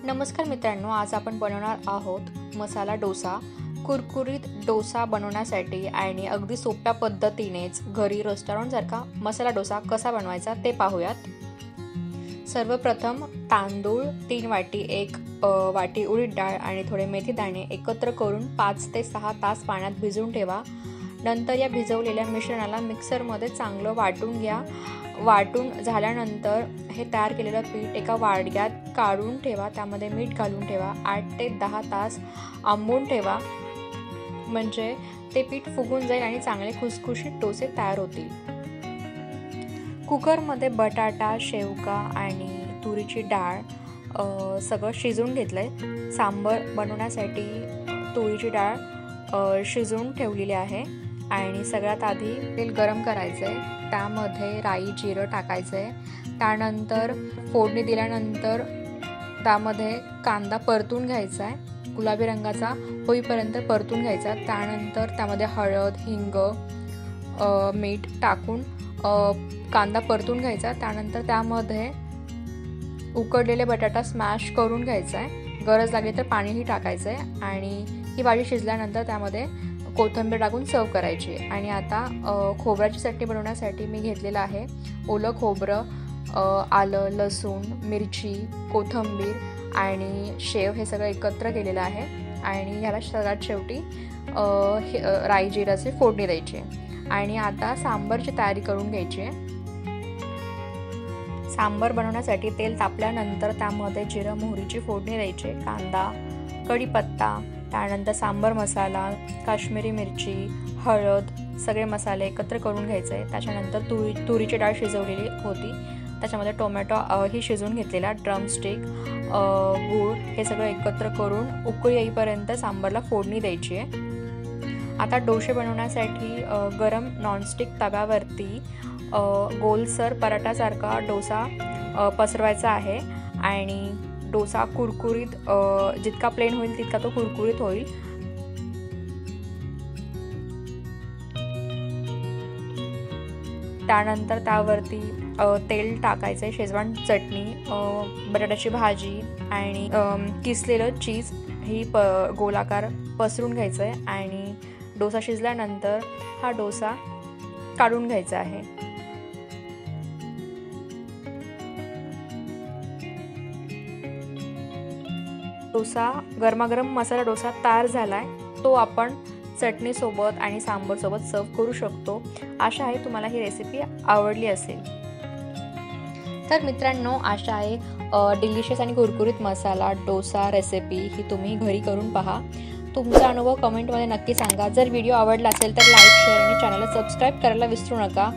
नमस्कार मित्रांनो, आज आपण बनवणार आहोत मसाला डोसा। कुरकुरीत डोसा बनवण्यासाठी आणि अगदी सोप्या पद्धतीनेच घरी रेस्टॉरंटसारखा मसाला डोसा कसा बनवायचा ते पाहूयात। सर्वप्रथम तांदूळ 3 वाटी, 1 वाटी उडीद डाळ आणि थोडे मेथी दाणे एकत्र करून 5 ते 6 तास पाण्यात भिजवून ठेवा। नंतर या भिजवलेल्या मिश्रणाला मिक्सरमध्ये चांगलं वाटून घ्या। वाटून झाल्यानंतर हे तयार केलेलं पीठ एका वाडग्यात काढून ठेवा। त्यामध्ये मीठ घालून ठेवा। 8 ते 10 तास आंबून ठेवा, म्हणजे ते पीठ फुगून जाईल आणि चांगले खुसखुशीत डोसे तयार होतील। कुकरमध्ये बटाटा, शेवगा आणि तुरीची डाळ सगळं शिजवून घेतलंय। सांबर बनवण्यासाठी तुरीची डाळ शिजवून ठेवलेली आहे आणि सगळ्यात आधी तेल गरम करायचं आहे। त्यामध्ये राई जिरं टाकायचं आहे। त्यानंतर फोडणी दिल्यानंतर त्यामध्ये कांदा परतून घ्यायचा आहे, गुलाबी रंगाचा होईपर्यंत परतून घ्यायचा। त्यानंतर त्यामध्ये हळद, हिंग, मीठ टाकून कांदा परतून घ्यायचा। त्यानंतर त्यामध्ये उकडलेले बटाटा स्मॅश करून घ्यायचा आहे। गरज लागली तर पाणीही टाकायचं आहे आणि ही भाजी शिजल्यानंतर त्यामध्ये कोथिंबीर टाकून सर्व करायची। आणि आता खोबऱ्याची चटणी बनवण्यासाठी मी घेतलेलं आहे ओलं खोबरं, आलं, लसूण, मिरची, कोथिंबीर आणि शेव हे सगळं एकत्र केलेलं आहे आणि ह्याला सगळ्यात शेवटी राई जिराची फोडणी द्यायची आणि आता सांबरची तयारी करून घ्यायची आहे। सांबर बनवण्यासाठी तेल तापल्यानंतर त्यामध्ये जिरं मोहरीची फोडणी द्यायची, कांदा, कढीपत्ता, त्यानंतर सांबर मसाला, काश्मीरी मिरची, हळद सगळे मसाले एकत्र करून घ्यायचे। त्याच्यानंतर तुरीची डाळ शिजवलेली होती, त्याच्यामध्ये टोमॅटो ही शिजवून घेतलेला, ड्रमस्टिक, गूळ हे सगळं एकत्र करून उकळी येईपर्यंत सांबरला फोडणी द्यायची आहे। आता डोसे बनवण्यासाठी गरम नॉनस्टिक तव्यावरती गोलसर पराठासारखा डोसा पसरवायचा आहे आणि डोसा कुरकुरीत जितका प्लेन होईल तितका तो कुरकुरीत होईल। त्यानंतर त्यावरती तेल टाकायचे, शेजवान चटणी, बटाट्याची भाजी आणि किसलेलं चीज ही गोलाकार पसरून घ्यायचं आहे आणि डोसा शिजल्यानंतर हा डोसा काढून घ्यायचा आहे। डोसा गरमागरम मसाला डोसा तयार झालाय, तो आपण चटणी सोबत आणि सांबर सोबत सर्व करू शकतो। आशा आहे तुम्हाला ही रेसिपी आवडली असेल। तर मित्रांनो, आशा आहे डिलिशियस आणि कुरकुरीत मसाला डोसा रेसिपी ही तुम्ही घरी करून पहा। तुमचा अनुभव कमेंटमध्ये नक्की सांगा। जर व्हिडिओ आवडला असेल तर लाईक, शेअर आणि चॅनलला सबस्क्राईब करायला विसरू नका।